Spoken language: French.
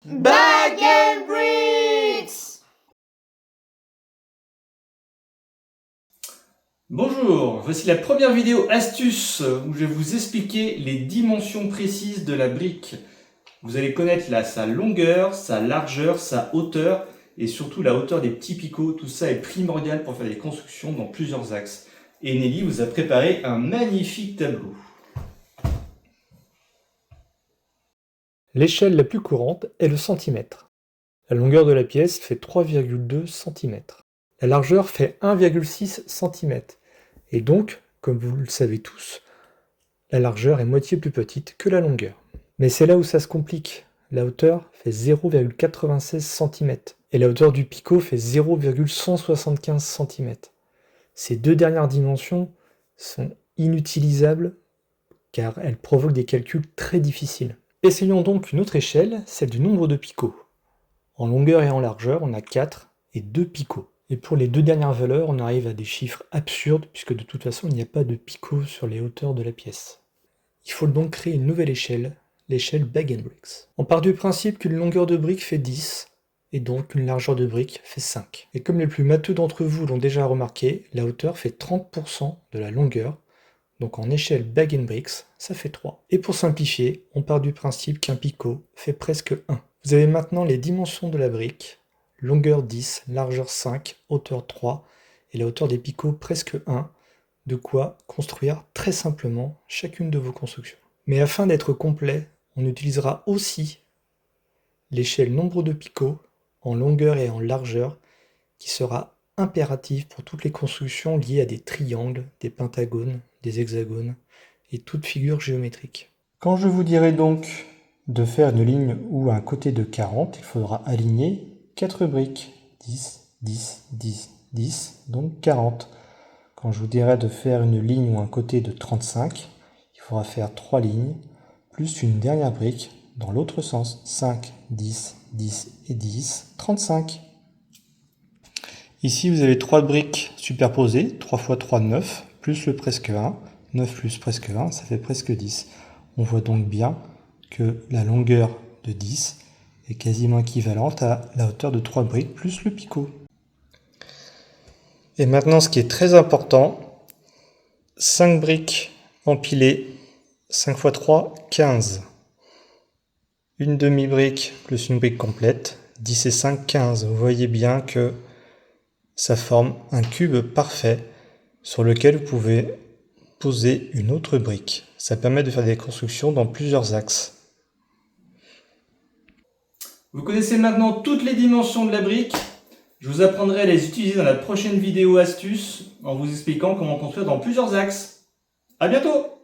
Bag and Bricks! Bonjour, voici la première vidéo astuce où je vais vous expliquer les dimensions précises de la brique. Vous allez connaître là sa longueur, sa largeur, sa hauteur et surtout la hauteur des petits picots. Tout ça est primordial pour faire des constructions dans plusieurs axes. Et Nelly vous a préparé un magnifique tableau. L'échelle la plus courante est le centimètre. La longueur de la pièce fait 3,2 cm. La largeur fait 1,6 cm. Et donc, comme vous le savez tous, la largeur est moitié plus petite que la longueur. Mais c'est là où ça se complique. La hauteur fait 0,96 cm. Et la hauteur du picot fait 0,175 cm. Ces deux dernières dimensions sont inutilisables car elles provoquent des calculs très difficiles. Essayons donc une autre échelle, celle du nombre de picots. En longueur et en largeur, on a 4 et 2 picots. Et pour les deux dernières valeurs, on arrive à des chiffres absurdes, puisque de toute façon, il n'y a pas de picots sur les hauteurs de la pièce. Il faut donc créer une nouvelle échelle, l'échelle Bag and Bricks. On part du principe qu'une longueur de brique fait 10, et donc une largeur de brique fait 5. Et comme les plus matheux d'entre vous l'ont déjà remarqué, la hauteur fait 30% de la longueur, donc en échelle Bag and Bricks, ça fait 3. Et pour simplifier, on part du principe qu'un picot fait presque 1. Vous avez maintenant les dimensions de la brique, longueur 10, largeur 5, hauteur 3, et la hauteur des picots presque 1, de quoi construire très simplement chacune de vos constructions. Mais afin d'être complet, on utilisera aussi l'échelle nombre de picots en longueur et en largeur, qui sera impérative pour toutes les constructions liées à des triangles, des pentagones, des hexagones et toute figure géométrique. Quand je vous dirai donc de faire une ligne ou un côté de 40, il faudra aligner 4 briques. 10, 10, 10, 10, donc 40. Quand je vous dirai de faire une ligne ou un côté de 35, il faudra faire 3 lignes, plus une dernière brique dans l'autre sens. 5, 10, 10 et 10, 35. Ici, vous avez 3 briques superposées, 3 x 3, 9, plus le presque 1. 9 plus presque 1, ça fait presque 10. On voit donc bien que la longueur de 10 est quasiment équivalente à la hauteur de 3 briques plus le picot. Et maintenant, ce qui est très important, 5 briques empilées, 5 x 3, 15. Une demi-brique plus une brique complète, 10 et 5, 15. Vous voyez bien que ça forme un cube parfait sur lequel vous pouvez poser une autre brique. Ça permet de faire des constructions dans plusieurs axes. Vous connaissez maintenant toutes les dimensions de la brique. Je vous apprendrai à les utiliser dans la prochaine vidéo astuce en vous expliquant comment construire dans plusieurs axes. À bientôt!